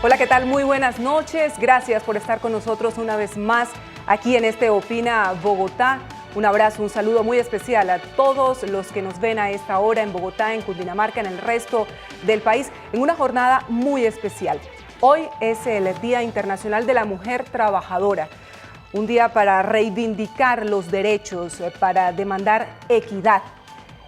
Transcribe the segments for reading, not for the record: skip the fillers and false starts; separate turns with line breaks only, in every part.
Hola, ¿qué tal? Muy buenas noches. Gracias por estar con nosotros una vez más aquí en este Opina Bogotá. Un abrazo, un saludo muy especial a todos los que nos ven a esta hora en Bogotá, en Cundinamarca, en el resto del país, en una jornada muy especial. Hoy es el Día Internacional de la Mujer Trabajadora, un día para reivindicar los derechos, para demandar equidad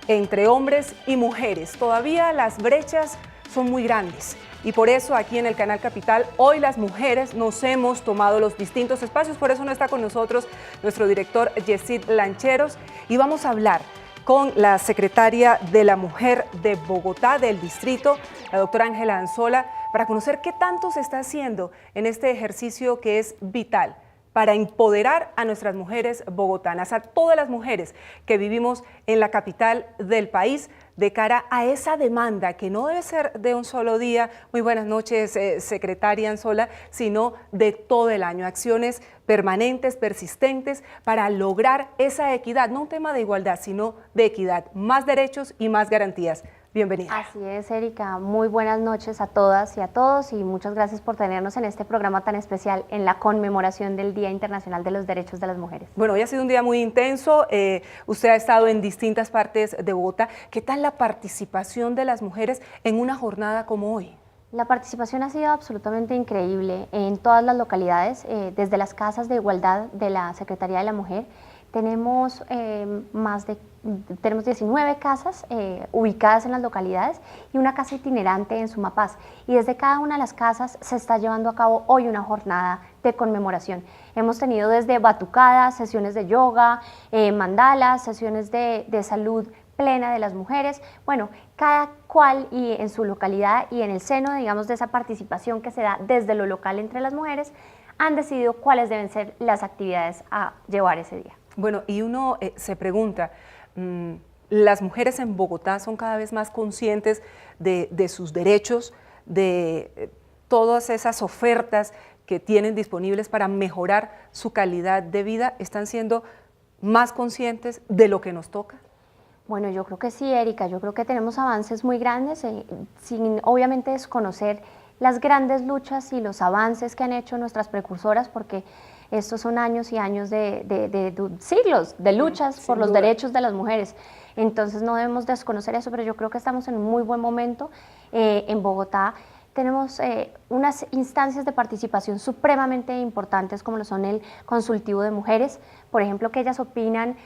entre hombres y mujeres. Todavía las brechas son muy grandes y por eso aquí en el Canal Capital hoy las mujeres nos hemos tomado los distintos espacios. Por eso no está con nosotros nuestro director Yesid Lancheros y vamos a hablar con la secretaria de la Mujer de Bogotá, del distrito, la doctora Ángela Anzola, para conocer qué tanto se está haciendo en este ejercicio que es vital para empoderar a nuestras mujeres bogotanas, a todas las mujeres que vivimos en la capital del país, de cara a esa demanda que no debe ser de un solo día, muy buenas noches, secretaria Anzola, sino de todo el año, acciones permanentes, persistentes, para lograr esa equidad, no un tema de igualdad, sino de equidad, más derechos y más garantías. Bienvenida.
Así es, Erika. Muy buenas noches a todas y a todos y muchas gracias por tenernos en este programa tan especial en la conmemoración del Día Internacional de los Derechos de las Mujeres.
Bueno, hoy ha sido un día muy intenso. Usted ha estado en distintas partes de Bogotá. ¿Qué tal la participación de las mujeres en una jornada como hoy?
La participación ha sido absolutamente increíble en todas las localidades, desde las casas de igualdad de la Secretaría de la Mujer. Tenemos tenemos 19 casas ubicadas en las localidades y una casa itinerante en Sumapaz. Y desde cada una de las casas se está llevando a cabo hoy una jornada de conmemoración. Hemos tenido desde batucadas, sesiones de yoga, mandalas, sesiones de salud plena de las mujeres. Bueno, cada cual y en su localidad y en el seno, digamos, de esa participación que se da desde lo local entre las mujeres, han decidido cuáles deben ser las actividades a llevar ese día.
Bueno, y uno se pregunta, las mujeres en Bogotá son cada vez más conscientes de sus derechos, de todas esas ofertas que tienen disponibles para mejorar su calidad de vida, ¿están siendo más conscientes de lo que nos toca?
Bueno, yo creo que sí, Erika, yo creo que tenemos avances muy grandes, sin obviamente desconocer las grandes luchas y los avances que han hecho nuestras precursoras, porque estos son años y años de siglos de luchas por los derechos de las mujeres. Entonces no debemos desconocer eso, pero yo creo que estamos en un muy buen momento. En Bogotá tenemos unas instancias de participación supremamente importantes, como lo son el consultivo de mujeres, por ejemplo, que ellas opinan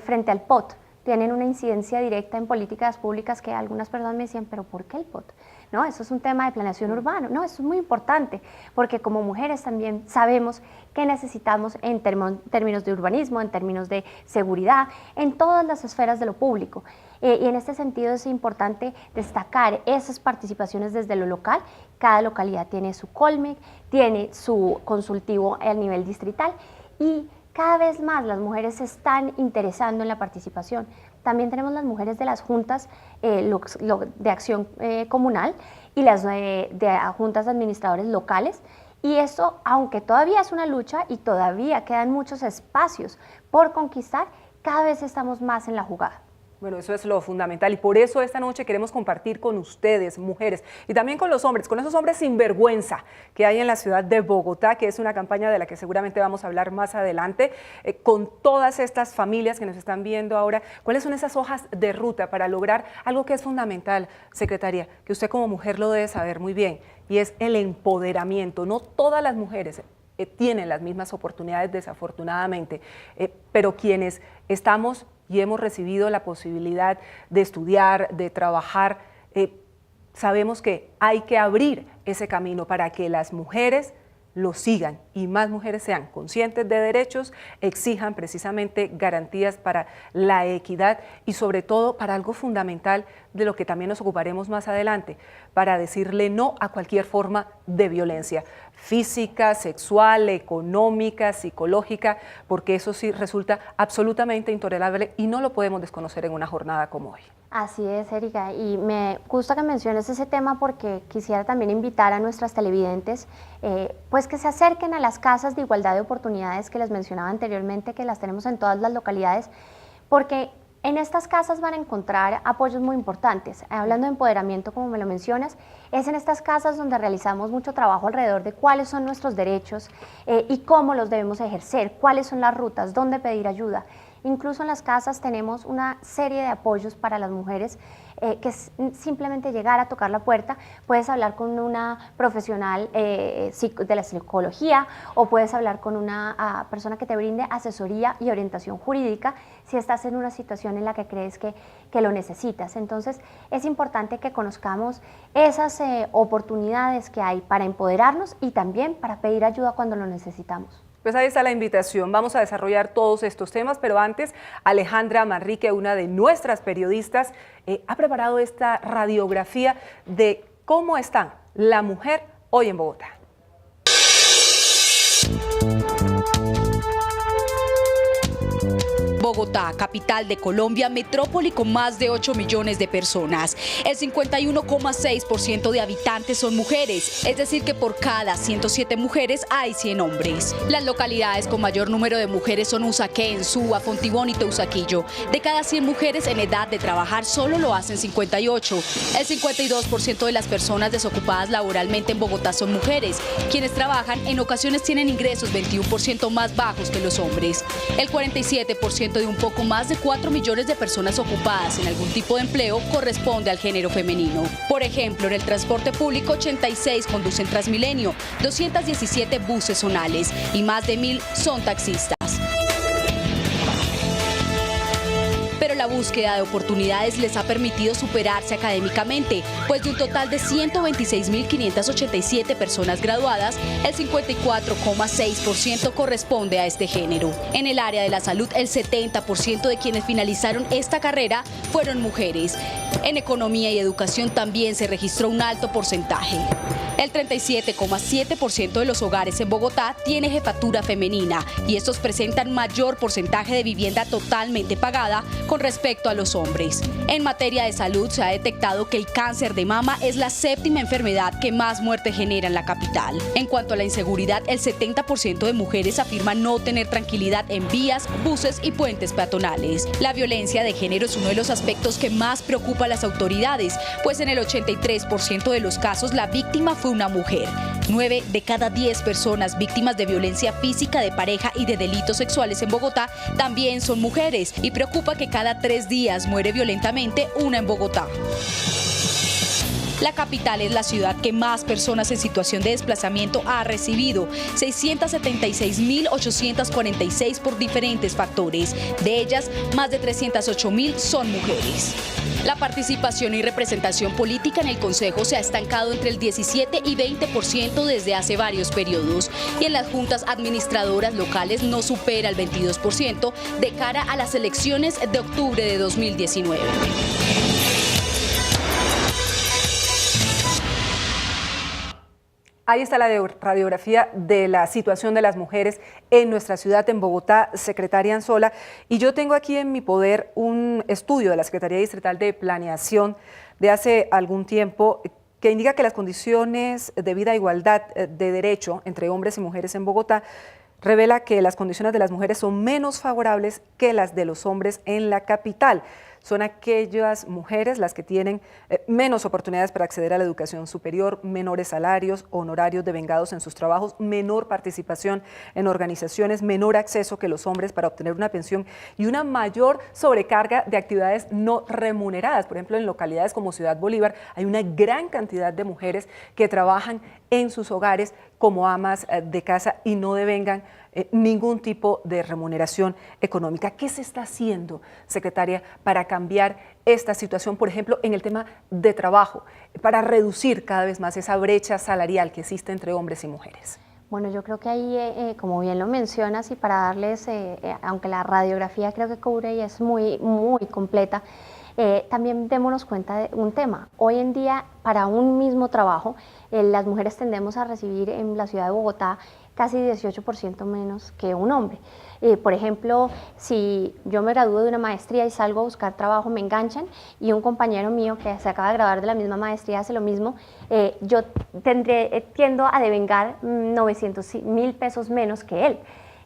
frente al POT. Tienen una incidencia directa en políticas públicas que algunas personas me decían, ¿pero por qué el POT? No, eso es un tema de planeación urbana. No, eso es muy importante, porque como mujeres también sabemos qué necesitamos en términos de urbanismo, en términos de seguridad, en todas las esferas de lo público. Y en este sentido es importante destacar esas participaciones desde lo local. Cada localidad tiene su Colmec, tiene su consultivo a nivel distrital y cada vez más las mujeres se están interesando en la participación. También tenemos las mujeres de las juntas de acción comunal y las de juntas de administradores locales. Y eso, aunque todavía es una lucha y todavía quedan muchos espacios por conquistar, cada vez estamos más en la jugada.
Bueno, eso es lo fundamental y por eso esta noche queremos compartir con ustedes, mujeres, y también con los hombres, con esos hombres sinvergüenza que hay en la ciudad de Bogotá, que es una campaña de la que seguramente vamos a hablar más adelante, con todas estas familias que nos están viendo ahora. ¿Cuáles son esas hojas de ruta para lograr algo que es fundamental, secretaria, que usted como mujer lo debe saber muy bien, y es el empoderamiento? No todas las mujeres tienen las mismas oportunidades, desafortunadamente, pero quienes estamos y hemos recibido la posibilidad de estudiar, de trabajar, sabemos que hay que abrir ese camino para que las mujeres lo sigan y más mujeres sean conscientes de derechos, exijan precisamente garantías para la equidad y sobre todo para algo fundamental de lo que también nos ocuparemos más adelante, para decirle no a cualquier forma de violencia física, sexual, económica, psicológica, porque eso sí resulta absolutamente intolerable y no lo podemos desconocer en una jornada como hoy.
Así es, Erika, y me gusta que menciones ese tema porque quisiera también invitar a nuestras televidentes pues que se acerquen a las casas de igualdad de oportunidades que les mencionaba anteriormente, que las tenemos en todas las localidades, porque En estas casas van a encontrar apoyos muy importantes. Hablando de empoderamiento, como me lo mencionas, es en estas casas donde realizamos mucho trabajo alrededor de cuáles son nuestros derechos y cómo los debemos ejercer, cuáles son las rutas, dónde pedir ayuda. Incluso en las casas tenemos una serie de apoyos para las mujeres que es simplemente llegar a tocar la puerta. Puedes hablar con una profesional de la psicología o puedes hablar con una persona que te brinde asesoría y orientación jurídica si estás en una situación en la que crees que lo necesitas. Entonces es importante que conozcamos esas oportunidades que hay para empoderarnos y también para pedir ayuda cuando lo necesitamos.
Pues ahí está la invitación, vamos a desarrollar todos estos temas, pero antes Alejandra Manrique, una de nuestras periodistas, ha preparado esta radiografía de cómo está la mujer hoy en Bogotá.
Bogotá, capital de Colombia, metrópoli con más de 8 millones de personas. El 51,6% de habitantes son mujeres, es decir que por cada 107 mujeres hay 100 hombres. Las localidades con mayor número de mujeres son Usaquén, Suba, Fontibón y Teusaquillo. De cada 100 mujeres en edad de trabajar solo lo hacen 58. El 52% de las personas desocupadas laboralmente en Bogotá son mujeres. Quienes trabajan en ocasiones tienen ingresos 21% más bajos que los hombres. El 47% de un poco más de 4 millones de personas ocupadas en algún tipo de empleo corresponde al género femenino. Por ejemplo, en el transporte público 86 conducen Transmilenio, 217 buses zonales y más de 1000 son taxistas. Pero la búsqueda de oportunidades les ha permitido superarse académicamente, pues de un total de 126.587 personas graduadas, el 54,6% corresponde a este género. En el área de la salud, el 70% de quienes finalizaron esta carrera fueron mujeres. En economía y educación también se registró un alto porcentaje. El 37,7% de los hogares en Bogotá tiene jefatura femenina y estos presentan mayor porcentaje de vivienda totalmente pagada con respecto a los hombres. En materia de salud se ha detectado que el cáncer de mama es la séptima enfermedad que más muerte genera en la capital. En cuanto a la inseguridad, el 70% de mujeres afirman no tener tranquilidad en vías, buses y puentes peatonales. La violencia de género es uno de los aspectos que más preocupa a las autoridades, pues en el 83% de los casos la víctima fue una mujer. 9 de cada 10 personas víctimas de violencia física de pareja y de delitos sexuales en Bogotá también son mujeres y preocupa que cada 3 días muere violentamente una en Bogotá. La capital es la ciudad que más personas en situación de desplazamiento ha recibido, 676.846 por diferentes factores. De ellas, más de 308.000 son mujeres. La participación y representación política en el Consejo se ha estancado entre el 17 y 20% desde hace varios periodos y en las juntas administradoras locales no supera el 22% de cara a las elecciones de octubre de 2019.
Ahí está la radiografía de la situación de las mujeres en nuestra ciudad, en Bogotá, secretaria Anzola. Y yo tengo aquí en mi poder un estudio de la Secretaría Distrital de Planeación de hace algún tiempo que indica que las condiciones de vida e igualdad de derecho entre hombres y mujeres en Bogotá revela que las condiciones de las mujeres son menos favorables que las de los hombres en la capital. Son aquellas mujeres las que tienen menos oportunidades para acceder a la educación superior, menores salarios, honorarios devengados en sus trabajos, menor participación en organizaciones, menor acceso que los hombres para obtener una pensión y una mayor sobrecarga de actividades no remuneradas. Por ejemplo, en localidades como Ciudad Bolívar hay una gran cantidad de mujeres que trabajan en sus hogares como amas de casa y no devengan ningún tipo de remuneración económica. ¿Qué se está haciendo, secretaria, para cambiar esta situación, por ejemplo, en el tema de trabajo, para reducir cada vez más esa brecha salarial que existe entre hombres y mujeres?
Bueno, yo creo que ahí, como bien lo mencionas, y para darles, aunque la radiografía creo que cubre y es muy completa, también démonos cuenta de un tema. Hoy en día, para un mismo trabajo, las mujeres tendemos a recibir en la ciudad de Bogotá casi 18% menos que un hombre. Por ejemplo, si yo me gradúo de una maestría y salgo a buscar trabajo, me enganchan y un compañero mío que se acaba de graduar de la misma maestría hace lo mismo, yo tiendo a devengar 900.000 pesos menos que él.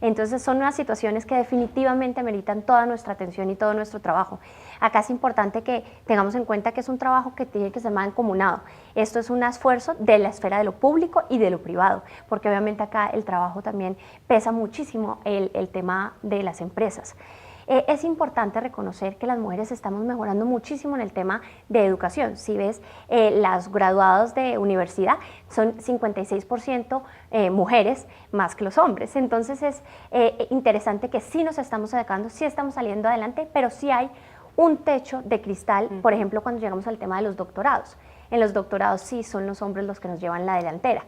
Entonces son unas situaciones que definitivamente meritan toda nuestra atención y todo nuestro trabajo. Acá es importante que tengamos en cuenta que es un trabajo que tiene que ser mancomunado. Esto es un esfuerzo de la esfera de lo público y de lo privado, porque obviamente acá el trabajo también pesa muchísimo el tema de las empresas. Es importante reconocer que las mujeres estamos mejorando muchísimo en el tema de educación. Si ves, las graduadas de universidad son 56% mujeres más que los hombres. Entonces es interesante que sí nos estamos adecuando, sí estamos saliendo adelante, pero sí hay un techo de cristal, por ejemplo, cuando llegamos al tema de los doctorados. En los doctorados sí son los hombres los que nos llevan la delantera.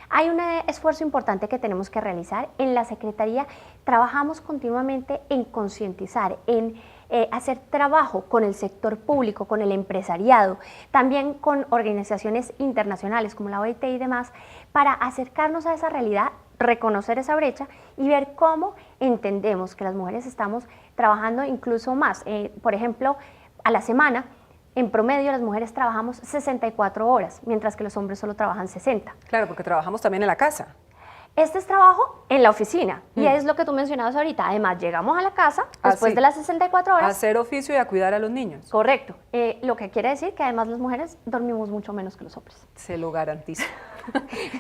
Hay un esfuerzo importante que tenemos que realizar. En la Secretaría trabajamos continuamente en concientizar, en hacer trabajo con el sector público, con el empresariado, también con organizaciones internacionales como la OIT y demás, para acercarnos a esa realidad, reconocer esa brecha y ver cómo entendemos que las mujeres estamos trabajando incluso más. Por ejemplo, a la semana, en promedio, las mujeres trabajamos 64 horas, mientras que los hombres solo trabajan 60.
Claro, porque trabajamos también en la casa.
Este es trabajo en la oficina y es lo que tú mencionabas ahorita. Además, llegamos a la casa después de las 64 horas.
A hacer oficio y a cuidar a los niños.
Correcto. Lo que quiere decir que además las mujeres dormimos mucho menos que los hombres.
Se lo garantizo.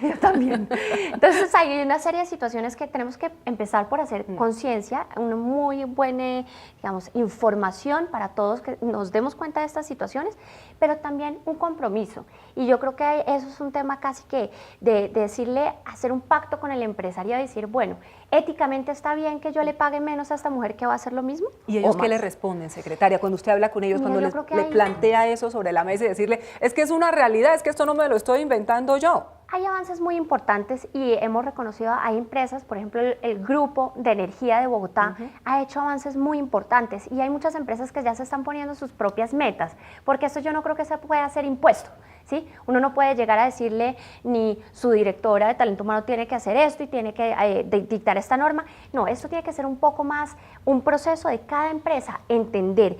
Yo también. Entonces hay una serie de situaciones que tenemos que empezar por hacer conciencia, una muy buena, digamos, información para todos, que nos demos cuenta de estas situaciones, pero también un compromiso. Y yo creo que eso es un tema casi que de decirle, hacer un pacto con el empresario y decir, bueno, éticamente está bien que yo le pague menos a esta mujer que va a hacer lo mismo.
¿Y ellos qué le responden, secretaria? Cuando usted habla con ellos,
Mira,
cuando le plantea eso sobre la mesa y decirle, es que es una realidad, es que esto no me lo estoy inventando yo.
Hay avances muy importantes y hemos reconocido, hay empresas, por ejemplo, el Grupo de Energía de Bogotá ha hecho avances muy importantes y hay muchas empresas que ya se están poniendo sus propias metas, porque esto yo no creo que se pueda hacer impuesto, ¿sí? Uno no puede llegar a decirle ni su directora de talento humano tiene que hacer esto y tiene que dictar esta norma. No, esto tiene que ser un poco más un proceso de cada empresa, entender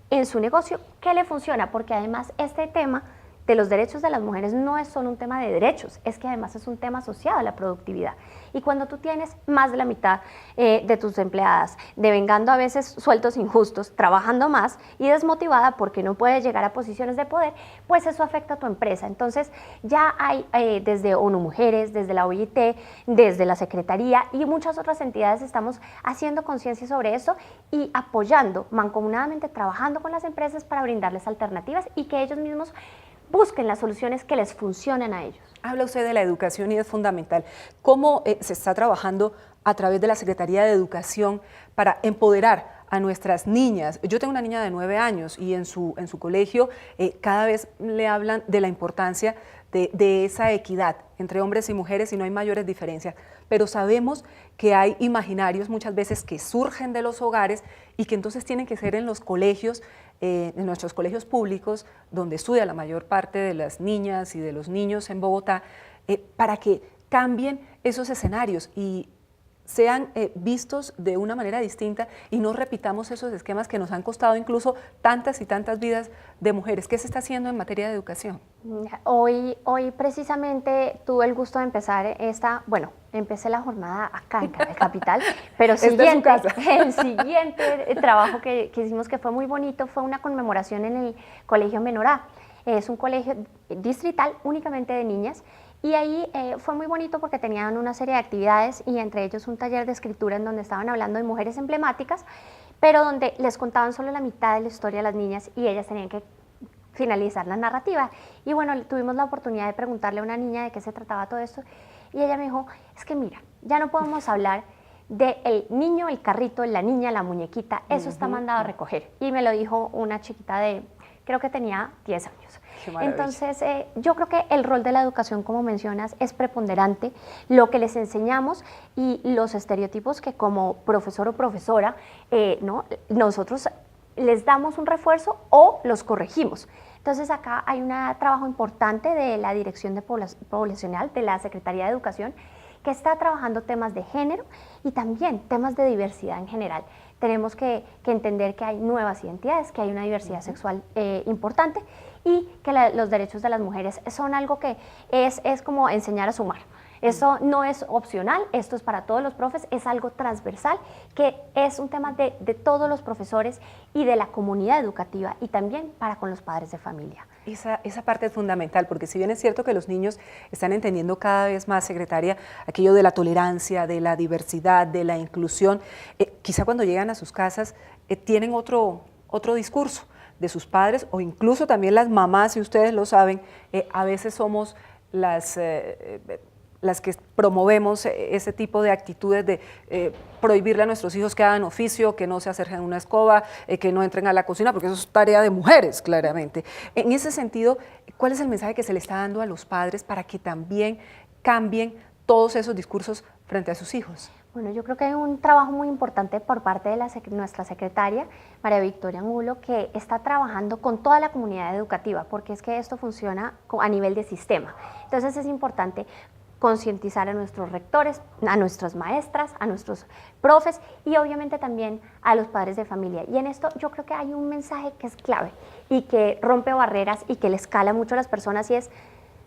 en su negocio qué le funciona, porque además este tema de los derechos de las mujeres no es solo un tema de derechos, es que además es un tema asociado a la productividad. Y cuando tú tienes más de la mitad de tus empleadas devengando a veces sueldos injustos, trabajando más y desmotivada porque no puede llegar a posiciones de poder, pues eso afecta a tu empresa. Entonces ya hay desde ONU Mujeres, desde la OIT, desde la Secretaría y muchas otras entidades estamos haciendo conciencia sobre eso y apoyando mancomunadamente, trabajando con las empresas para brindarles alternativas y que ellos mismos busquen las soluciones que les funcionen a ellos.
Habla usted de la educación y es fundamental. ¿Cómo se está trabajando a través de la Secretaría de Educación para empoderar a nuestras niñas? Yo tengo una niña de 9 años y en su colegio cada vez le hablan de la importancia de esa equidad entre hombres y mujeres y no hay mayores diferencias, pero sabemos que hay imaginarios muchas veces que surgen de los hogares y que entonces tienen que ser en los colegios, en nuestros colegios públicos, donde estudia la mayor parte de las niñas y de los niños en Bogotá, para que cambien esos escenarios y sean vistos de una manera distinta y no repitamos esos esquemas que nos han costado incluso tantas y tantas vidas de mujeres. ¿Qué se está haciendo en materia de educación?
Hoy precisamente tuve el gusto de empezar empecé la jornada acá en Capital, pero el siguiente trabajo que hicimos que fue muy bonito fue una conmemoración en el Colegio Menorá. Es un colegio distrital únicamente de niñas. Y ahí fue muy bonito porque tenían una serie de actividades y entre ellos un taller de escritura en donde estaban hablando de mujeres emblemáticas, pero donde les contaban solo la mitad de la historia a las niñas y ellas tenían que finalizar la narrativa. Y bueno, tuvimos la oportunidad de preguntarle a una niña de qué se trataba todo esto y ella me dijo, es que mira, ya no podemos hablar del niño, el carrito, la niña, la muñequita, eso está mandado a recoger. Y me lo dijo una chiquita de, creo que tenía 10 años. Entonces, yo creo que el rol de la educación, como mencionas, es preponderante. Lo que les enseñamos y los estereotipos que como profesor o profesora, nosotros les damos un refuerzo o los corregimos. Entonces, acá hay un trabajo importante de la Dirección de Poblacional, de la Secretaría de Educación, que está trabajando temas de género y también temas de diversidad en general. Tenemos que entender que hay nuevas identidades, que hay una diversidad sexual importante y que los derechos de las mujeres son algo que es como enseñar a sumar. Eso no es opcional, esto es para todos los profes, es algo transversal, que es un tema de todos los profesores y de la comunidad educativa y también para con los padres de familia.
Esa parte es fundamental, porque si bien es cierto que los niños están entendiendo cada vez más, secretaria, aquello de la tolerancia, de la diversidad, de la inclusión, quizá cuando llegan a sus casas tienen otro discurso de sus padres, o incluso también las mamás, si ustedes lo saben, a veces somos las que promovemos ese tipo de actitudes de prohibirle a nuestros hijos que hagan oficio, que no se acerquen a una escoba, que no entren a la cocina, porque eso es tarea de mujeres, claramente. En ese sentido, ¿cuál es el mensaje que se le está dando a los padres para que también cambien todos esos discursos frente a sus hijos?
Bueno, yo creo que hay un trabajo muy importante por parte de nuestra secretaria, María Victoria Angulo, que está trabajando con toda la comunidad educativa, porque es que esto funciona a nivel de sistema. Entonces es importante concientizar a nuestros rectores, a nuestras maestras, a nuestros profes y obviamente también a los padres de familia. Y en esto yo creo que hay un mensaje que es clave y que rompe barreras y que le escala mucho a las personas, y es: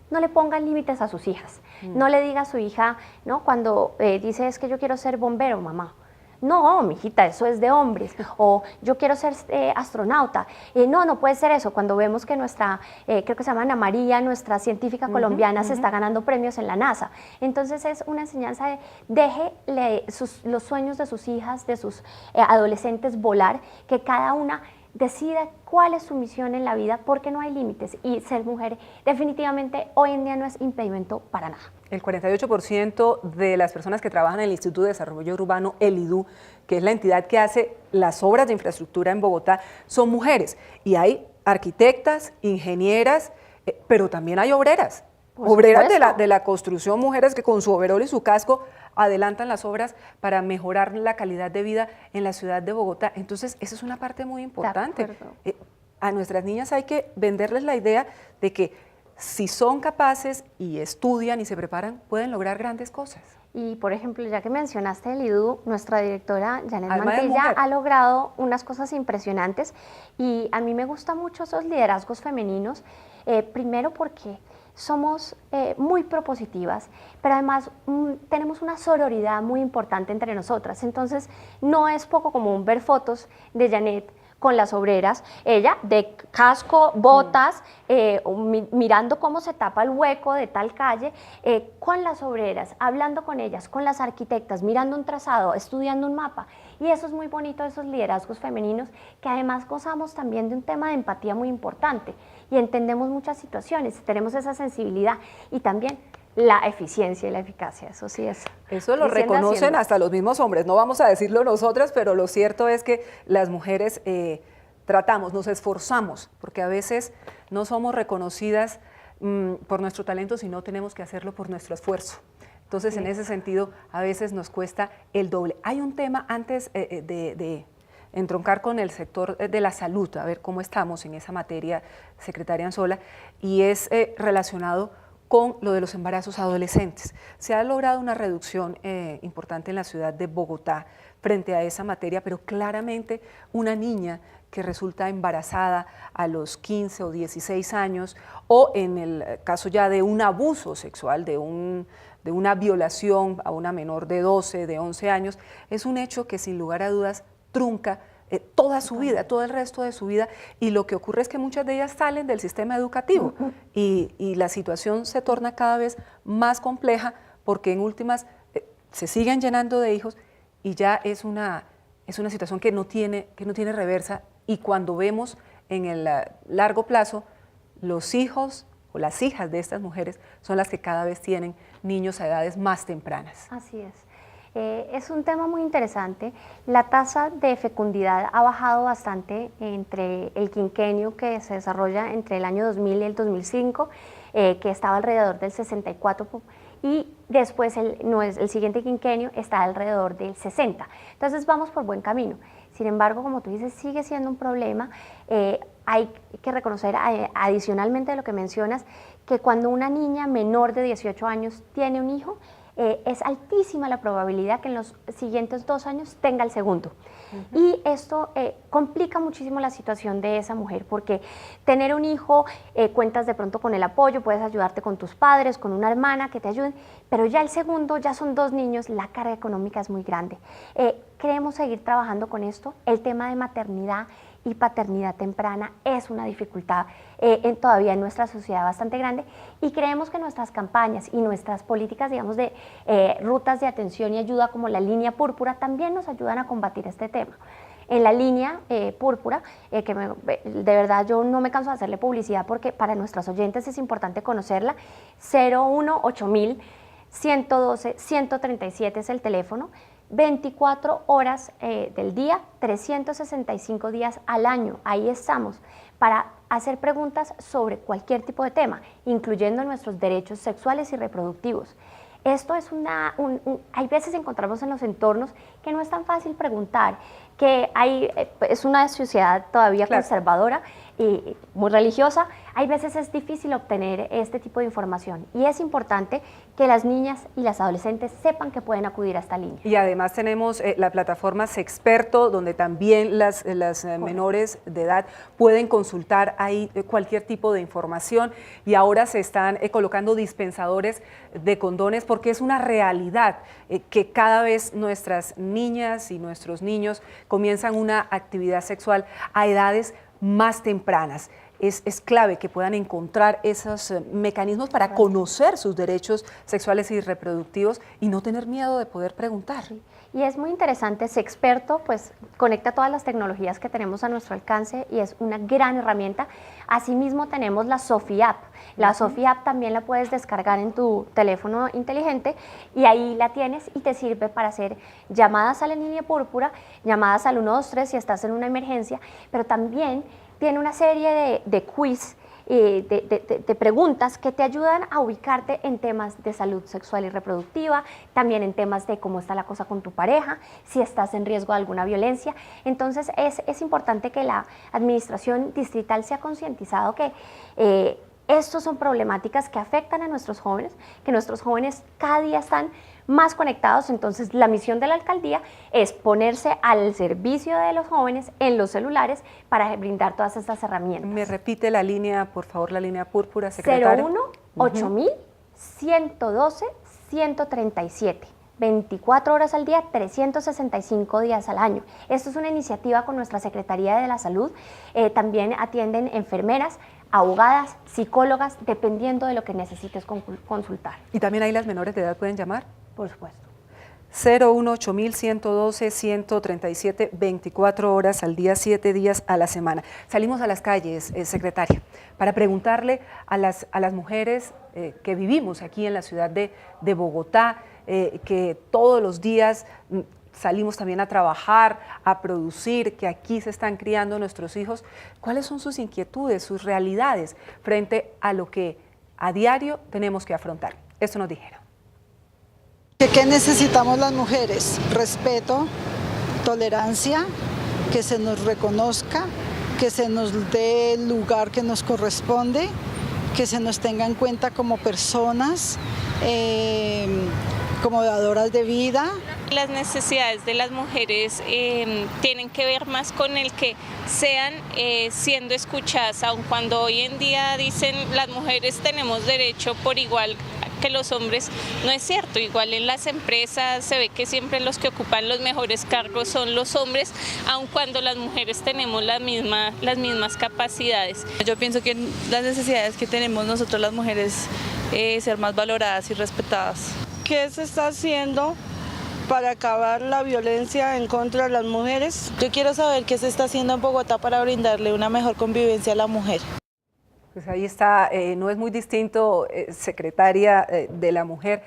no le pongan límites a sus hijas. No le diga a su hija, ¿no?, cuando dice es que yo quiero ser bombero, mamá. No, mijita, eso es de hombres. O yo quiero ser astronauta. No puede ser eso. Cuando vemos que nuestra, creo que se llama Ana María, nuestra científica colombiana, se está ganando premios en la NASA. Entonces es una enseñanza de déjele los sueños de sus hijas, de sus adolescentes volar, que cada una decida cuál es su misión en la vida, porque no hay límites, y ser mujer definitivamente hoy en día no es impedimento para nada.
El 48% de las personas que trabajan en el Instituto de Desarrollo Urbano, el IDU, que es la entidad que hace las obras de infraestructura en Bogotá, son mujeres, y hay arquitectas, ingenieras, pero también hay obreras. Obreras de la construcción, mujeres que con su overol y su casco adelantan las obras para mejorar la calidad de vida en la ciudad de Bogotá. Entonces, esa es una parte muy importante. A nuestras niñas hay que venderles la idea de que si son capaces y estudian y se preparan, pueden lograr grandes cosas.
Y, por ejemplo, ya que mencionaste el IDU, nuestra directora Janet Mantilla ha logrado unas cosas impresionantes, y a mí me gustan mucho esos liderazgos femeninos, primero porque somos muy propositivas, pero además tenemos una sororidad muy importante entre nosotras. Entonces no es poco común ver fotos de Janet con las obreras, ella de casco, botas, mirando cómo se tapa el hueco de tal calle, con las obreras, hablando con ellas, con las arquitectas, mirando un trazado, estudiando un mapa. Y eso es muy bonito, esos liderazgos femeninos, que además gozamos también de un tema de empatía muy importante y entendemos muchas situaciones, tenemos esa sensibilidad y también la eficiencia y la eficacia, eso sí es.
Eso lo reconocen hasta los mismos hombres, no vamos a decirlo nosotras, pero lo cierto es que las mujeres tratamos, nos esforzamos, porque a veces no somos reconocidas por nuestro talento, sino tenemos que hacerlo por nuestro esfuerzo. Entonces, en ese sentido, a veces nos cuesta el doble. Hay un tema antes de entroncar con el sector de la salud, a ver cómo estamos en esa materia, secretaria Anzola, y es relacionado con lo de los embarazos adolescentes. Se ha logrado una reducción importante en la ciudad de Bogotá frente a esa materia, pero claramente una niña que resulta embarazada a los 15 o 16 años, o en el caso ya de un abuso sexual, de una violación a una menor de 12, de 11 años, es un hecho que sin lugar a dudas trunca toda su vida, todo el resto de su vida, y lo que ocurre es que muchas de ellas salen del sistema educativo y la situación se torna cada vez más compleja, porque en últimas se siguen llenando de hijos y ya es una situación que no tiene reversa, y cuando vemos en el largo plazo, los hijos o las hijas de estas mujeres son las que cada vez tienen niños a edades más tempranas.
Así es. Es un tema muy interesante. La tasa de fecundidad ha bajado bastante entre el quinquenio que se desarrolla entre el año 2000 y el 2005, que estaba alrededor del 64%, y después el siguiente quinquenio está alrededor del 60%. Entonces vamos por buen camino. Sin embargo, como tú dices, sigue siendo un problema. Hay que reconocer, adicionalmente de lo que mencionas, que cuando una niña menor de 18 años tiene un hijo, es altísima la probabilidad que en los siguientes 2 años tenga el segundo. Y esto complica muchísimo la situación de esa mujer, porque tener un hijo, cuentas de pronto con el apoyo, puedes ayudarte con tus padres, con una hermana que te ayuden, pero ya el segundo, ya son 2 niños, la carga económica es muy grande. Queremos seguir trabajando con esto. El tema de maternidad y paternidad temprana es una dificultad todavía en nuestra sociedad bastante grande, y creemos que nuestras campañas y nuestras políticas, digamos, de rutas de atención y ayuda como la línea púrpura también nos ayudan a combatir este tema. En la línea púrpura, de verdad yo no me canso de hacerle publicidad porque para nuestros oyentes es importante conocerla, 018000 112 137 es el teléfono. 24 horas del día, 365 días al año, ahí estamos, para hacer preguntas sobre cualquier tipo de tema, incluyendo nuestros derechos sexuales y reproductivos. Esto es hay veces encontramos en los entornos que no es tan fácil preguntar, que es una sociedad todavía conservadora y muy religiosa, hay veces es difícil obtener este tipo de información, y es importante que las niñas y las adolescentes sepan que pueden acudir a esta línea.
Y además tenemos la plataforma Sexperto, donde también las menores de edad pueden consultar ahí cualquier tipo de información, y ahora se están colocando dispensadores de condones, porque es una realidad que cada vez nuestras niñas y nuestros niños comienzan una actividad sexual a edades más tempranas. Es clave que puedan encontrar esos mecanismos para conocer sus derechos sexuales y reproductivos y no tener miedo de poder preguntar.
Sí. Y es muy interesante, Sexperto pues conecta todas las tecnologías que tenemos a nuestro alcance y es una gran herramienta. Asimismo tenemos la Sofi App. La Sofi App también la puedes descargar en tu teléfono inteligente y ahí la tienes y te sirve para hacer llamadas a la línea púrpura, llamadas al 123 si estás en una emergencia, pero también tiene una serie de quiz, de preguntas que te ayudan a ubicarte en temas de salud sexual y reproductiva, también en temas de cómo está la cosa con tu pareja, si estás en riesgo de alguna violencia. Entonces es importante que la administración distrital sea concientizado que estos son problemáticas que afectan a nuestros jóvenes, que nuestros jóvenes cada día están más conectados. Entonces la misión de la alcaldía es ponerse al servicio de los jóvenes en los celulares para brindar todas estas herramientas.
¿Me repite la línea, por favor, la línea púrpura, secretaria?
018000 112 137. 24 horas al día, 365 días al año. Esto es una iniciativa con nuestra Secretaría de la Salud. También atienden enfermeras, abogadas, psicólogas, dependiendo de lo que necesites consultar.
¿Y también ahí las menores de edad pueden llamar?
Por supuesto.
018000 112 137, 24 horas al día, 7 días a la semana. Salimos a las calles, secretaria, para preguntarle a las mujeres que vivimos aquí en la ciudad de Bogotá, que todos los días salimos también a trabajar, a producir, que aquí se están criando nuestros hijos. ¿Cuáles son sus inquietudes, sus realidades frente a lo que a diario tenemos que afrontar? Esto nos dijeron.
¿Qué necesitamos las mujeres? Respeto, tolerancia, que se nos reconozca, que se nos dé el lugar que nos corresponde, que se nos tenga en cuenta como personas, como dadoras de vida.
Las necesidades de las mujeres tienen que ver más con el que sean siendo escuchadas, aun cuando hoy en día dicen las mujeres tenemos derecho por igual que los hombres, no es cierto. Igual en las empresas se ve que siempre los que ocupan los mejores cargos son los hombres, aun cuando las mujeres tenemos las mismas capacidades.
Yo pienso que las necesidades que tenemos nosotros las mujeres ser más valoradas y respetadas.
¿Qué se está haciendo para acabar la violencia en contra de las mujeres?
Yo quiero saber qué se está haciendo en Bogotá para brindarle una mejor convivencia a la mujer.
Pues ahí está, no es muy distinto, secretaria de la mujer,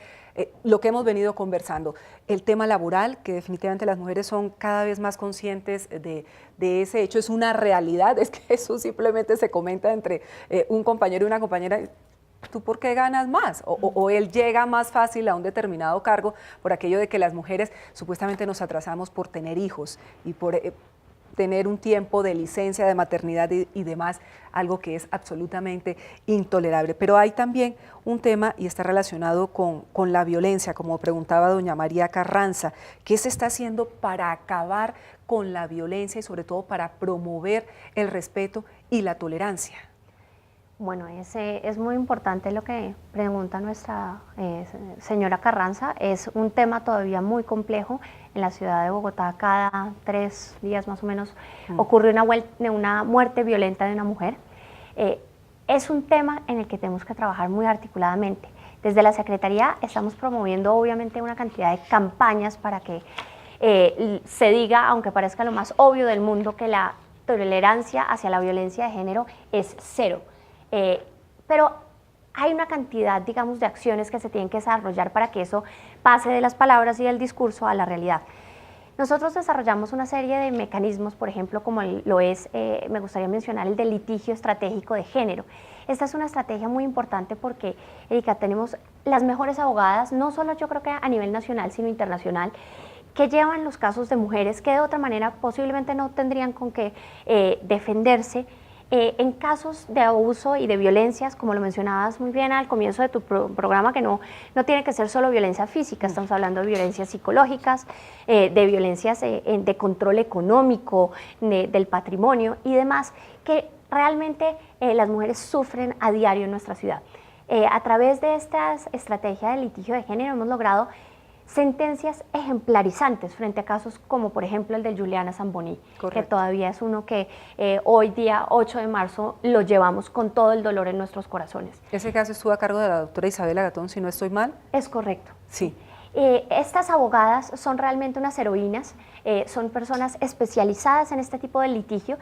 lo que hemos venido conversando. El tema laboral, que definitivamente las mujeres son cada vez más conscientes de ese hecho, es una realidad, es que eso simplemente se comenta entre un compañero y una compañera. ¿Tú por qué ganas más? O él llega más fácil a un determinado cargo por aquello de que las mujeres supuestamente nos atrasamos por tener hijos y por tener un tiempo de licencia de maternidad y demás, algo que es absolutamente intolerable. Pero hay también un tema y está relacionado con la violencia, como preguntaba doña María Carranza. ¿Qué se está haciendo para acabar con la violencia y sobre todo para promover el respeto y la tolerancia?
Bueno, es muy importante lo que pregunta nuestra señora Carranza. Es un tema todavía muy complejo. En la ciudad de Bogotá, cada 3 días más o menos ocurre una muerte violenta de una mujer. Es un tema en el que tenemos que trabajar muy articuladamente. Desde la Secretaría estamos promoviendo obviamente una cantidad de campañas para que se diga, aunque parezca lo más obvio del mundo, que la tolerancia hacia la violencia de género es cero. Pero hay una cantidad, digamos, de acciones que se tienen que desarrollar para que eso pase de las palabras y del discurso a la realidad. Nosotros desarrollamos una serie de mecanismos, por ejemplo, como me gustaría mencionar el del litigio estratégico de género. Esta es una estrategia muy importante porque, Erika, tenemos las mejores abogadas, no solo yo creo que a nivel nacional, sino internacional, que llevan los casos de mujeres que de otra manera posiblemente no tendrían con qué defenderse, en casos de abuso y de violencias, como lo mencionabas muy bien al comienzo de tu programa, que no tiene que ser solo violencia física, estamos hablando de violencias psicológicas, de violencias de control económico, del patrimonio y demás, que realmente las mujeres sufren a diario en nuestra ciudad. A través de esta estrategia de litigio de género hemos logrado sentencias ejemplarizantes frente a casos como por ejemplo el de Juliana Zamboni, que todavía es uno que hoy día 8 de marzo lo llevamos con todo el dolor en nuestros corazones.
Ese caso estuvo a cargo de la doctora Isabela Gatón, si no estoy mal.
Es correcto.
Sí.
Estas abogadas son realmente unas heroínas, son personas especializadas en este tipo de litigio,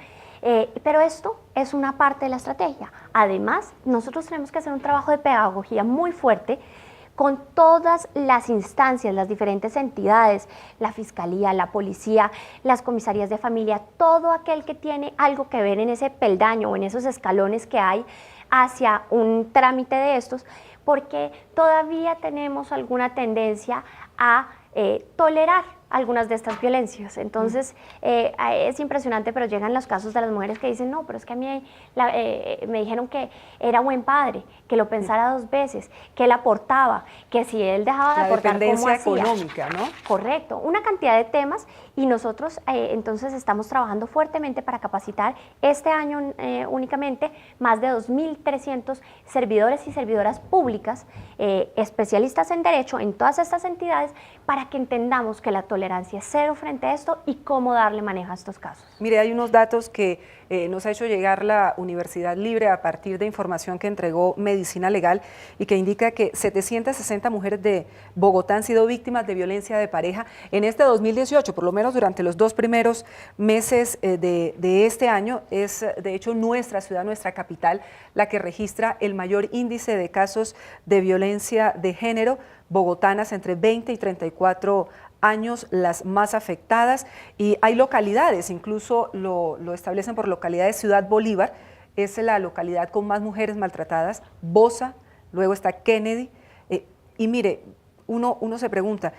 pero esto es una parte de la estrategia. Además, nosotros tenemos que hacer un trabajo de pedagogía muy fuerte con todas las instancias, las diferentes entidades, la Fiscalía, la Policía, las comisarías de familia, todo aquel que tiene algo que ver en ese peldaño o en esos escalones que hay hacia un trámite de estos, porque todavía tenemos alguna tendencia a tolerar algunas de estas violencias. Entonces, es impresionante, pero llegan los casos de las mujeres que dicen, no, pero es que a mí me dijeron que era buen padre, que lo pensara 2 veces, que él aportaba, que si él dejaba de aportar, ¿cómo hacía?
La dependencia económica, ¿no?
Correcto, una cantidad de temas y nosotros entonces estamos trabajando fuertemente para capacitar este año únicamente más de 2.300 servidores y servidoras públicas, especialistas en derecho en todas estas entidades, para que entendamos que la tolerancia es cero frente a esto y cómo darle manejo a estos casos.
Mire, hay unos datos que nos ha hecho llegar la Universidad Libre a partir de información que entregó Medicina Legal y que indica que 760 mujeres de Bogotá han sido víctimas de violencia de pareja en este 2018, por lo menos durante los 2 primeros meses de este año. Es de hecho nuestra ciudad, nuestra capital, la que registra el mayor índice de casos de violencia de género. Bogotanas entre 20 y 34 años las más afectadas, y hay localidades, incluso lo establecen por localidades. Ciudad Bolívar es la localidad con más mujeres maltratadas, Bosa, luego está Kennedy, y mire, uno se pregunta,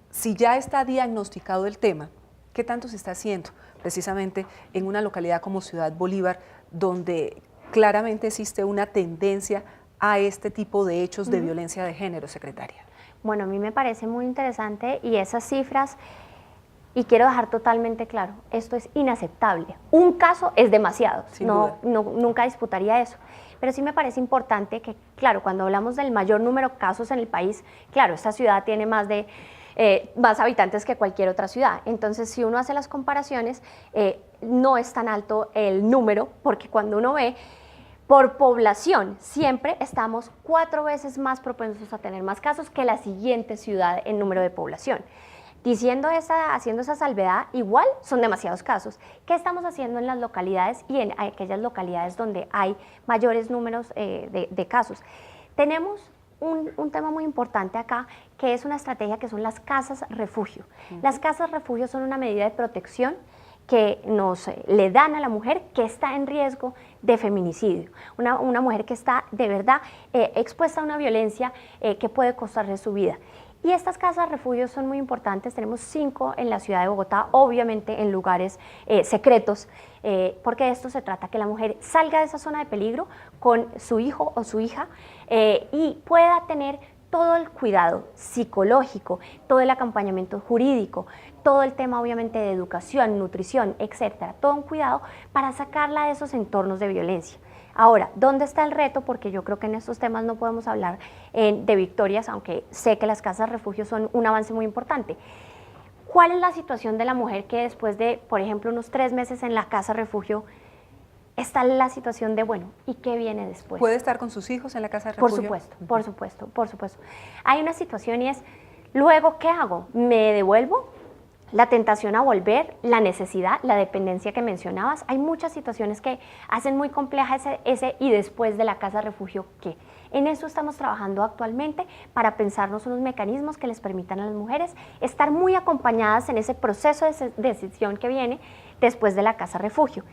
si ya está diagnosticado el tema, ¿qué tanto se está haciendo precisamente en una localidad como Ciudad Bolívar, donde claramente existe una tendencia a este tipo de hechos de violencia de género, secretaria?
Bueno, a mí me parece muy interesante y esas cifras, y quiero dejar totalmente claro, esto es inaceptable. Un caso es demasiado, nunca disputaría eso. Pero sí me parece importante que, claro, cuando hablamos del mayor número de casos en el país, claro, esta ciudad tiene más habitantes que cualquier otra ciudad. Entonces, si uno hace las comparaciones, no es tan alto el número, porque cuando uno ve por población, siempre estamos 4 veces más propensos a tener más casos que la siguiente ciudad en número de población. Haciendo esa salvedad, igual son demasiados casos. ¿Qué estamos haciendo en las localidades y en aquellas localidades donde hay mayores números de casos? Tenemos un tema muy importante acá, que es una estrategia que son las casas refugio. Las casas refugio son una medida de protección que le dan a la mujer que está en riesgo de feminicidio, una mujer que está de verdad expuesta a una violencia que puede costarle su vida. Y estas casas refugio son muy importantes, tenemos 5 en la ciudad de Bogotá, obviamente en lugares secretos, porque de esto se trata, que la mujer salga de esa zona de peligro con su hijo o su hija y pueda tener todo el cuidado psicológico, todo el acompañamiento jurídico, todo el tema obviamente de educación, nutrición, etcétera, todo un cuidado para sacarla de esos entornos de violencia. Ahora, ¿dónde está el reto? Porque yo creo que en estos temas no podemos hablar de victorias, aunque sé que las casas refugio son un avance muy importante. ¿Cuál es la situación de la mujer que después de, por ejemplo, unos 3 meses en la casa refugio, está en la situación de, bueno, ¿y qué viene después?
¿Puede estar con sus hijos en la casa refugio?
Por supuesto, por supuesto, por supuesto. Hay una situación y es, luego, ¿qué hago? ¿Me devuelvo? La tentación a volver, la necesidad, la dependencia que mencionabas. Hay muchas situaciones que hacen muy compleja ese y después de la casa refugio, ¿qué? En eso estamos trabajando actualmente para pensarnos unos mecanismos que les permitan a las mujeres estar muy acompañadas en ese proceso de decisión que viene después de la casa refugio.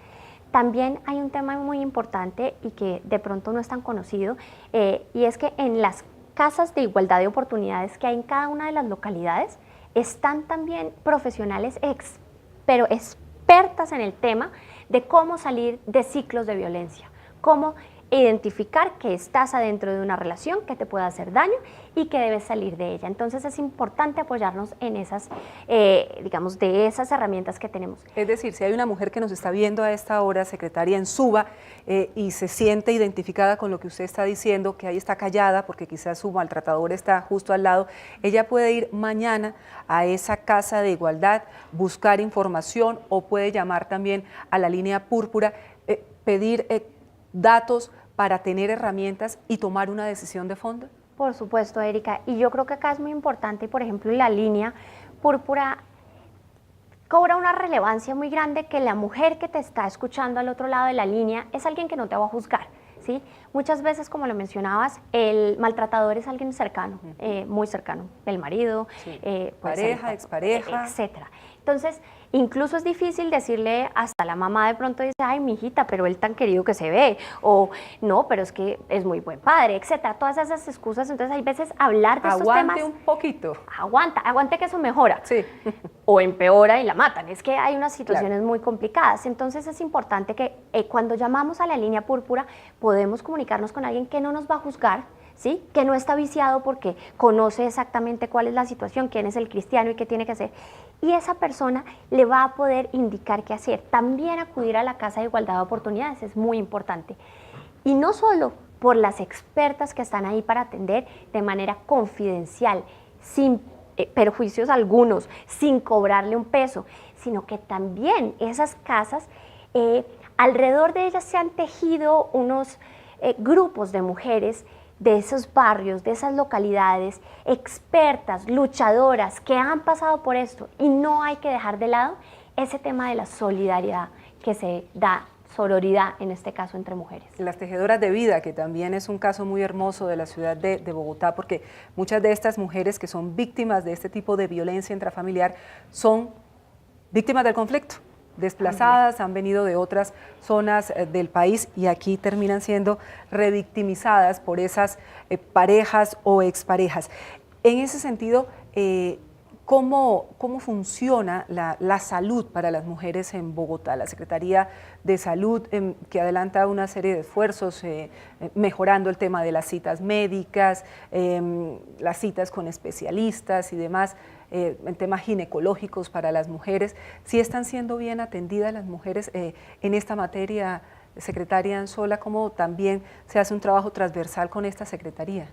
También hay un tema muy importante y que de pronto no es tan conocido, y es que en las casas de igualdad de oportunidades que hay en cada una de las localidades, están también profesionales pero expertas en el tema de cómo salir de ciclos de violencia, cómo identificar que estás adentro de una relación que te puede hacer daño y que debes salir de ella. Entonces es importante apoyarnos en esas, digamos, de esas herramientas que tenemos.
Es decir, si hay una mujer que nos está viendo a esta hora, secretaria, en Suba, y se siente identificada con lo que usted está diciendo, que ahí está callada porque quizás su maltratador está justo al lado, ella puede ir mañana a esa casa de igualdad, buscar información o puede llamar también a la línea púrpura, pedir datos para tener herramientas y tomar una decisión de fondo?
Por supuesto, Erika, y yo creo que acá es muy importante, por ejemplo, la línea púrpura cobra una relevancia muy grande, que la mujer que te está escuchando al otro lado de la línea es alguien que no te va a juzgar, ¿sí? Muchas veces, como lo mencionabas, el maltratador es alguien cercano, muy cercano, el marido,
sí.
Pareja,
expareja,
etcétera. Entonces, incluso es difícil decirle, hasta la mamá de pronto dice, ay, mijita, pero él tan querido que se ve, o no, pero es que es muy buen padre, etcétera. Todas esas excusas, entonces hay veces hablar de estos temas.
Aguante un poquito.
Aguante que eso mejora.
Sí.
O empeora y la matan. Es que hay unas situaciones muy complicadas. Entonces es importante que cuando llamamos a la línea púrpura podemos comunicarnos con alguien que no nos va a juzgar, ¿sí? Que no está viciado porque conoce exactamente cuál es la situación, quién es el cristiano y qué tiene que hacer. Y esa persona le va a poder indicar qué hacer. También acudir a la Casa de Igualdad de Oportunidades es muy importante. Y no solo por las expertas que están ahí para atender de manera confidencial, sin perjuicios algunos, sin cobrarle un peso, sino que también esas casas, alrededor de ellas se han tejido unos grupos de mujeres de esos barrios, de esas localidades, expertas, luchadoras, que han pasado por esto, y no hay que dejar de lado ese tema de la solidaridad que se da, sororidad en este caso entre mujeres.
Las tejedoras de vida, que también es un caso muy hermoso de la ciudad de Bogotá, porque muchas de estas mujeres que son víctimas de este tipo de violencia intrafamiliar son víctimas del conflicto, desplazadas, han venido de otras zonas del país y aquí terminan siendo revictimizadas por esas parejas o exparejas. En ese sentido, ¿cómo funciona la salud para las mujeres en Bogotá? La Secretaría de Salud, que adelanta una serie de esfuerzos mejorando el tema de las citas médicas, las citas con especialistas y demás, en temas ginecológicos para las mujeres. ¿Sí están siendo bien atendidas las mujeres en esta materia, secretaria Anzola? ¿Cómo también se hace un trabajo transversal con esta secretaría?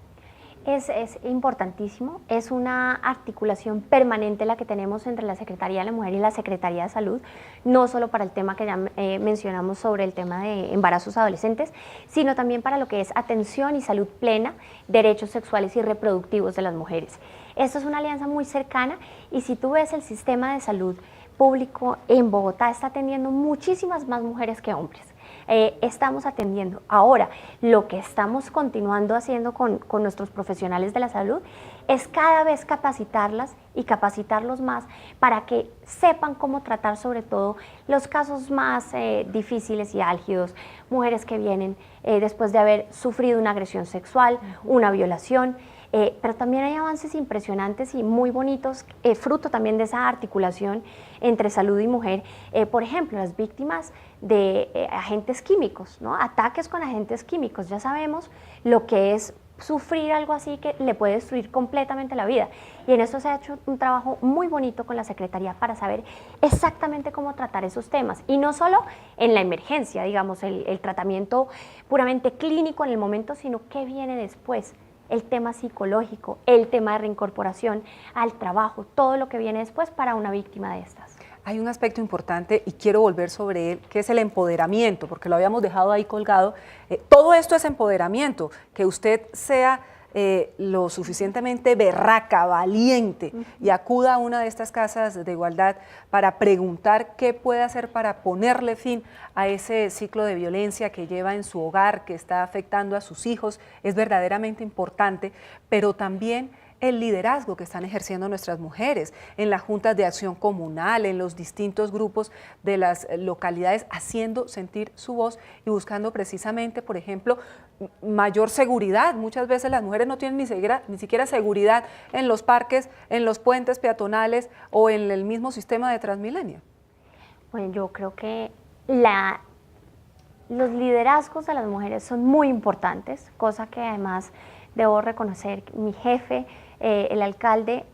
Es importantísimo, es una articulación permanente la que tenemos entre la Secretaría de la Mujer y la Secretaría de Salud, no solo para el tema que ya mencionamos sobre el tema de embarazos adolescentes, sino también para lo que es atención y salud plena, derechos sexuales y reproductivos de las mujeres. Esto es una alianza muy cercana y si tú ves el sistema de salud público en Bogotá está atendiendo muchísimas más mujeres que hombres. Estamos atendiendo. Ahora, lo que estamos continuando haciendo con nuestros profesionales de la salud es cada vez capacitarlas y capacitarlos más para que sepan cómo tratar sobre todo los casos más difíciles y álgidos, mujeres que vienen después de haber sufrido una agresión sexual, una violación, pero también hay avances impresionantes y muy bonitos, fruto también de esa articulación entre salud y mujer. Por ejemplo, las víctimas de agentes químicos, ¿no? Ataques con agentes químicos. Ya sabemos lo que es sufrir algo así que le puede destruir completamente la vida. Y en esto se ha hecho un trabajo muy bonito con la Secretaría para saber exactamente cómo tratar esos temas. Y no solo en la emergencia, digamos, el tratamiento puramente clínico en el momento, sino qué viene después. El tema psicológico, el tema de reincorporación al trabajo, todo lo que viene después para una víctima de estas.
Hay un aspecto importante y quiero volver sobre él, que es el empoderamiento, porque lo habíamos dejado ahí colgado. Todo esto es empoderamiento, que usted sea lo suficientemente berraca, valiente y acuda a una de estas casas de igualdad para preguntar qué puede hacer para ponerle fin a ese ciclo de violencia que lleva en su hogar, que está afectando a sus hijos, es verdaderamente importante, pero también el liderazgo que están ejerciendo nuestras mujeres en las juntas de acción comunal, en los distintos grupos de las localidades, haciendo sentir su voz y buscando precisamente, por ejemplo, mayor seguridad. Muchas veces las mujeres no tienen ni siquiera seguridad en los parques, en los puentes peatonales o en el mismo sistema de Transmilenio.
Bueno, yo creo que los liderazgos de las mujeres son muy importantes, cosa que además debo reconocer, mi jefe, el alcalde,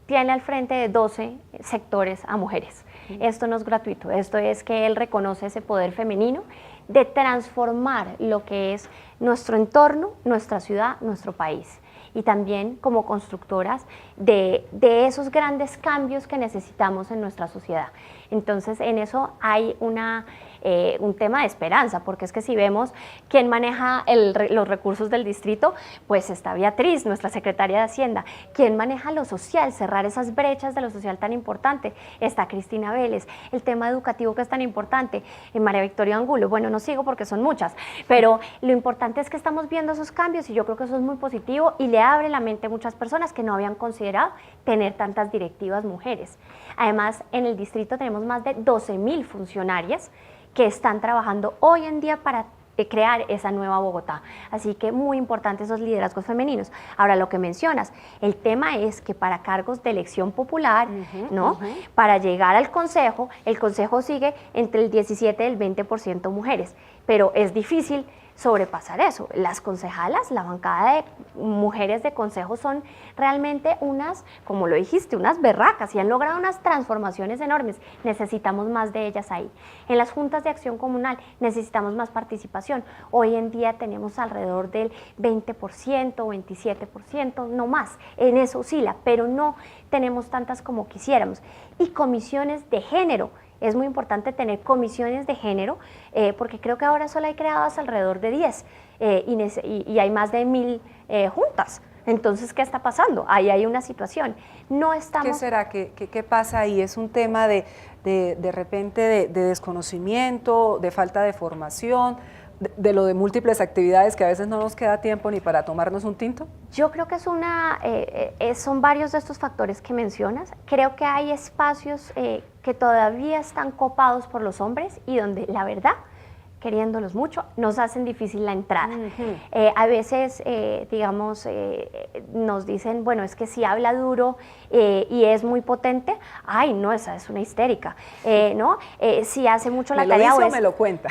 tiene al frente de 12 sectores a mujeres. Esto no es gratuito, esto es que él reconoce ese poder femenino de transformar lo que es nuestro entorno, nuestra ciudad, nuestro país. Y también como constructoras de esos grandes cambios que necesitamos en nuestra sociedad. Entonces, en eso hay un tema de esperanza, porque es que si vemos quién maneja los recursos del distrito, pues está Beatriz, nuestra secretaria de Hacienda. ¿Quién maneja lo social, cerrar esas brechas de lo social tan importante? Está Cristina Vélez. El tema educativo que es tan importante, María Victoria Angulo. Bueno, no sigo porque son muchas, pero lo importante es que estamos viendo esos cambios y yo creo que eso es muy positivo y le abre la mente a muchas personas que no habían considerado tener tantas directivas mujeres. Además, en el distrito tenemos más de 12.000 funcionarias que están trabajando hoy en día para crear esa nueva Bogotá. Así que muy importante esos liderazgos femeninos. Ahora, lo que mencionas, el tema es que para cargos de elección popular, ¿no? Para llegar al consejo, el consejo sigue entre el 17 y el 20% mujeres, pero es difícil sobrepasar eso. Las concejalas, la bancada de mujeres de consejo son realmente unas, como lo dijiste, unas berracas y han logrado unas transformaciones enormes. Necesitamos más de ellas ahí. En las juntas de acción comunal necesitamos más participación. Hoy en día tenemos alrededor del 20%, 27%, no más. En eso oscila, pero no tenemos tantas como quisiéramos. Y comisiones de género. Es muy importante tener comisiones de género, porque creo que ahora solo hay creadas alrededor de 10 y hay más de 1.000 juntas. Entonces, ¿qué está pasando? Ahí hay una situación. No estamos...
¿Qué será? ¿Qué pasa ahí? ¿Es un tema de repente de desconocimiento, de falta de formación, de lo de múltiples actividades que a veces no nos queda tiempo ni para tomarnos un tinto?
Yo creo que son varios de estos factores que mencionas. Creo que hay espacios que todavía están copados por los hombres y donde la verdad, queriéndolos mucho, nos hacen difícil la entrada. A veces, digamos, nos dicen, bueno, es que si habla duro y es muy potente, ay, no, esa es una histérica, ¿no? Si hace mucho la tarea...
¿Me lo dice o me lo cuenta?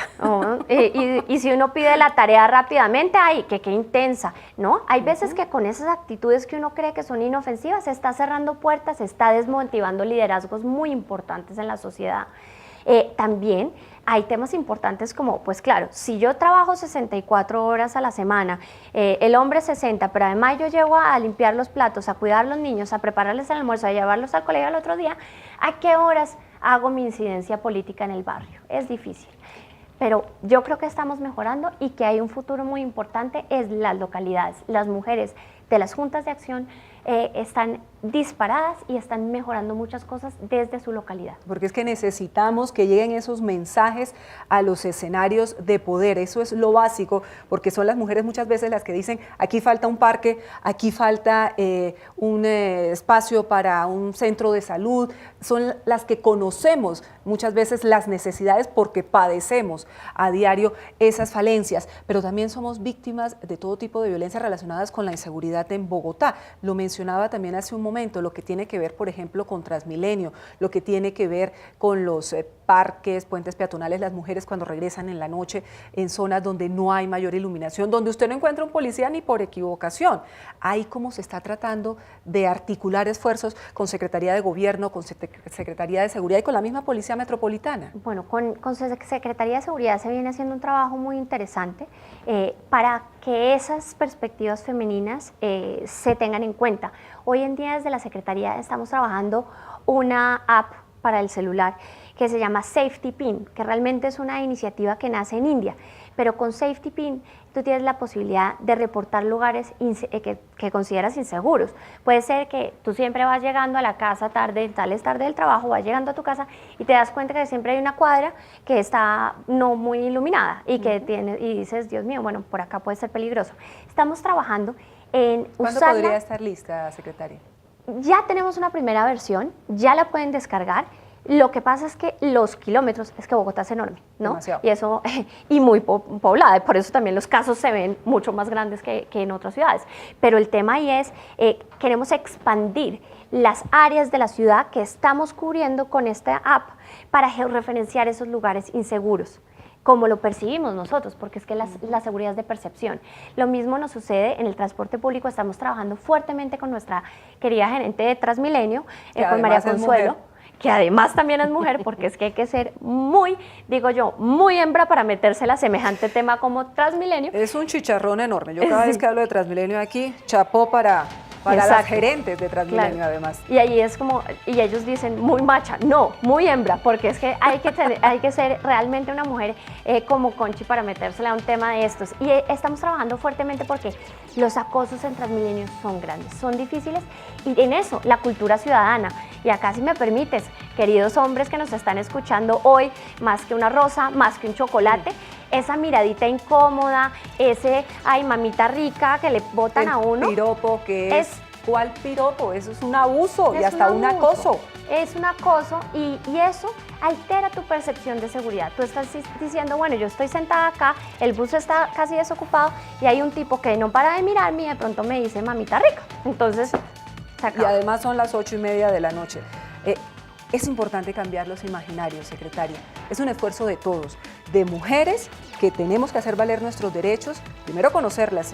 Y si uno pide la tarea rápidamente, ay, qué intensa, ¿no? Hay veces que con esas actitudes que uno cree que son inofensivas, se está cerrando puertas, se está desmotivando liderazgos muy importantes en la sociedad. También hay temas importantes como, pues claro, si yo trabajo 64 horas a la semana, el hombre 60, pero además yo llego a limpiar los platos, a cuidar a los niños, a prepararles el almuerzo, a llevarlos al colegio al otro día, ¿a qué horas hago mi incidencia política en el barrio? Es difícil. Pero yo creo que estamos mejorando y que hay un futuro muy importante es las localidades. Las mujeres de las juntas de acción están disparadas y están mejorando muchas cosas desde su localidad.
Porque es que necesitamos que lleguen esos mensajes a los escenarios de poder, eso es lo básico, porque son las mujeres muchas veces las que dicen, aquí falta un parque, aquí falta un espacio para un centro de salud, son las que conocemos muchas veces las necesidades porque padecemos a diario esas falencias, pero también somos víctimas de todo tipo de violencia relacionadas con la inseguridad seguridad en Bogotá. Lo mencionaba también hace un momento, lo que tiene que ver, por ejemplo, con Transmilenio, lo que tiene que ver con los parques, puentes peatonales, las mujeres cuando regresan en la noche en zonas donde no hay mayor iluminación, donde usted no encuentra un policía ni por equivocación. Ahí cómo se está tratando de articular esfuerzos con Secretaría de Gobierno, con Secretaría de Seguridad y con la misma Policía Metropolitana.
Bueno, con Secretaría de Seguridad se viene haciendo un trabajo muy interesante para que esas perspectivas femeninas se tengan en cuenta. Hoy en día desde la Secretaría estamos trabajando una app para el celular que se llama Safety Pin, que realmente es una iniciativa que nace en India, pero con Safety Pin tú tienes la posibilidad de reportar lugares que consideras inseguros. Puede ser que tú siempre vas llegando a la casa tarde, sales tarde del trabajo, vas llegando a tu casa y te das cuenta que siempre hay una cuadra que está no muy iluminada y que y dices, Dios mío, bueno, por acá puede ser peligroso. Estamos trabajando en
¿Cuándo
usarla.
podría estar lista, secretaria?
Ya tenemos una primera versión, ya la pueden descargar. Lo que pasa es que los kilómetros, es que Bogotá es enorme, ¿no?
Demasiado.
Y eso, y muy poblada, por eso también los casos se ven mucho más grandes que en otras ciudades. Pero el tema ahí es, queremos expandir las áreas de la ciudad que estamos cubriendo con esta app para georreferenciar esos lugares inseguros, como lo percibimos nosotros, porque es que la seguridad es de percepción. Lo mismo nos sucede en el transporte público, estamos trabajando fuertemente con nuestra querida gerente de Transmilenio, con María Consuelo, que además también es mujer, porque es que hay que ser muy, digo yo, muy hembra para metérsela a semejante tema como Transmilenio.
Es un chicharrón enorme. Yo cada vez que hablo de Transmilenio aquí, chapó para las gerentes de Transmilenio, claro. Además.
Y ahí es como, y ellos dicen muy macha, no, muy hembra, porque es que hay que ser realmente una mujer como Conchi para metérsela a un tema de estos. Y estamos trabajando fuertemente porque los acosos en Transmilenio son grandes, son difíciles, y en eso, la cultura ciudadana. Y acá, si me permites, queridos hombres que nos están escuchando hoy, más que una rosa, más que un chocolate, esa miradita incómoda, ese, ay, mamita rica, que le botan a uno.
El piropo que es ¿cuál piropo? Eso es un abuso y hasta un acoso.
Es un acoso y eso altera tu percepción de seguridad. Tú estás diciendo, bueno, yo estoy sentada acá, el bus está casi desocupado y hay un tipo que no para de mirarme y de pronto me dice mamita rica. Entonces, se acaba.
Y además son las 8:30 de la noche. Es importante cambiar los imaginarios, secretaria. Es un esfuerzo de todos, de mujeres que tenemos que hacer valer nuestros derechos, primero conocerlos,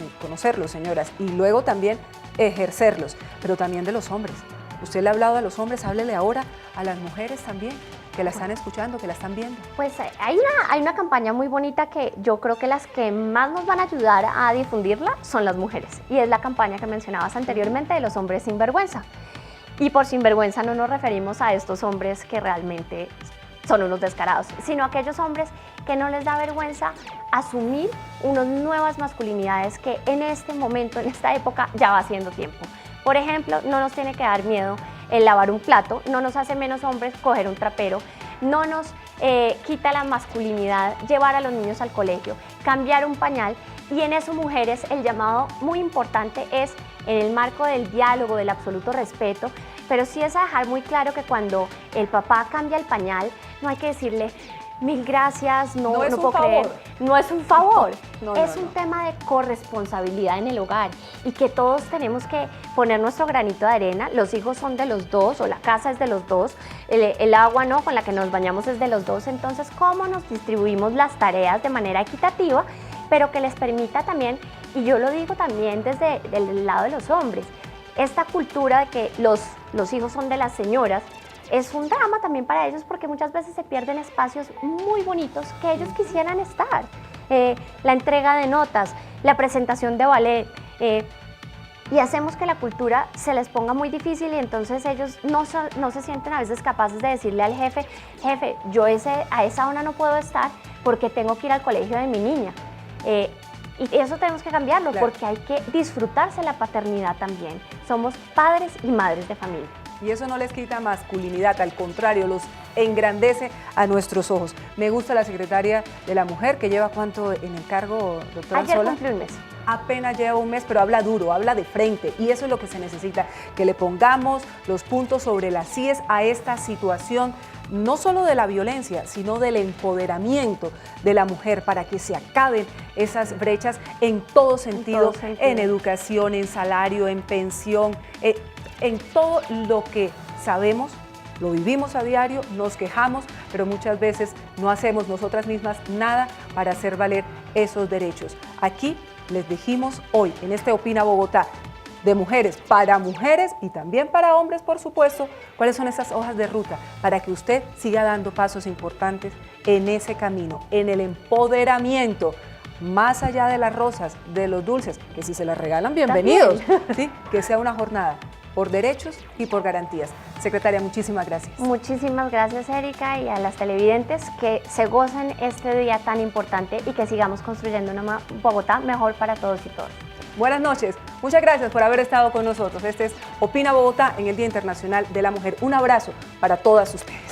señoras, y luego también ejercerlos, pero también de los hombres. Usted le ha hablado a los hombres, háblele ahora a las mujeres también, que la están escuchando, que la están viendo.
Pues hay una campaña muy bonita que yo creo que las que más nos van a ayudar a difundirla son las mujeres, y es la campaña que mencionabas anteriormente de los hombres sin vergüenza. Y por sinvergüenza no nos referimos a estos hombres que realmente son unos descarados, sino a aquellos hombres que no les da vergüenza asumir unas nuevas masculinidades que en este momento, en esta época, ya va haciendo tiempo. Por ejemplo, no nos tiene que dar miedo el lavar un plato, no nos hace menos hombres coger un trapero, no nos quita la masculinidad llevar a los niños al colegio, cambiar un pañal. Y en eso, mujeres, el llamado muy importante es, en el marco del diálogo, del absoluto respeto, pero sí es a dejar muy claro que cuando el papá cambia el pañal, no hay que decirle, mil gracias, no puedo creer. No es un favor, es un tema de corresponsabilidad en el hogar y que todos tenemos que poner nuestro granito de arena. Los hijos son de los dos, o la casa es de los dos, el agua no, con la que nos bañamos es de los dos. Entonces, ¿cómo nos distribuimos las tareas de manera equitativa, pero que les permita también, y yo lo digo también desde el lado de los hombres, esta cultura de que los hijos son de las señoras, es un drama también para ellos porque muchas veces se pierden espacios muy bonitos que ellos quisieran estar. La entrega de notas, la presentación de ballet, y hacemos que la cultura se les ponga muy difícil y entonces ellos no se sienten a veces capaces de decirle al jefe, yo a esa hora no puedo estar porque tengo que ir al colegio de mi niña. Y eso tenemos que cambiarlo, claro, porque hay que disfrutarse la paternidad también. Somos padres y madres de familia.
Y eso no les quita masculinidad, al contrario, los engrandece a nuestros ojos. Me gusta la secretaria de la Mujer, que lleva ¿cuánto en el cargo, doctora
Ayer
Sola?
cumplió un mes.
apenas lleva un mes, pero habla duro, habla de frente, y eso es lo que se necesita, que le pongamos los puntos sobre las IES a esta situación, no solo de la violencia, sino del empoderamiento de la mujer para que se acaben esas brechas en todo sentido, en educación, en salario, en pensión, en todo lo que sabemos. Lo vivimos a diario, nos quejamos, pero muchas veces no hacemos nosotras mismas nada para hacer valer esos derechos. Aquí les dijimos hoy, en este Opina Bogotá, de mujeres para mujeres y también para hombres, por supuesto, cuáles son esas hojas de ruta para que usted siga dando pasos importantes en ese camino, en el empoderamiento, más allá de las rosas, de los dulces, que si se las regalan, bienvenidos, ¿sí? Que sea una jornada por derechos y por garantías. Secretaria, muchísimas gracias.
Muchísimas gracias, Erika, y a las televidentes que se gocen este día tan importante y que sigamos construyendo una Bogotá mejor para todos y todas.
Buenas noches, muchas gracias por haber estado con nosotros. Este es Opina Bogotá en el Día Internacional de la Mujer. Un abrazo para todas ustedes.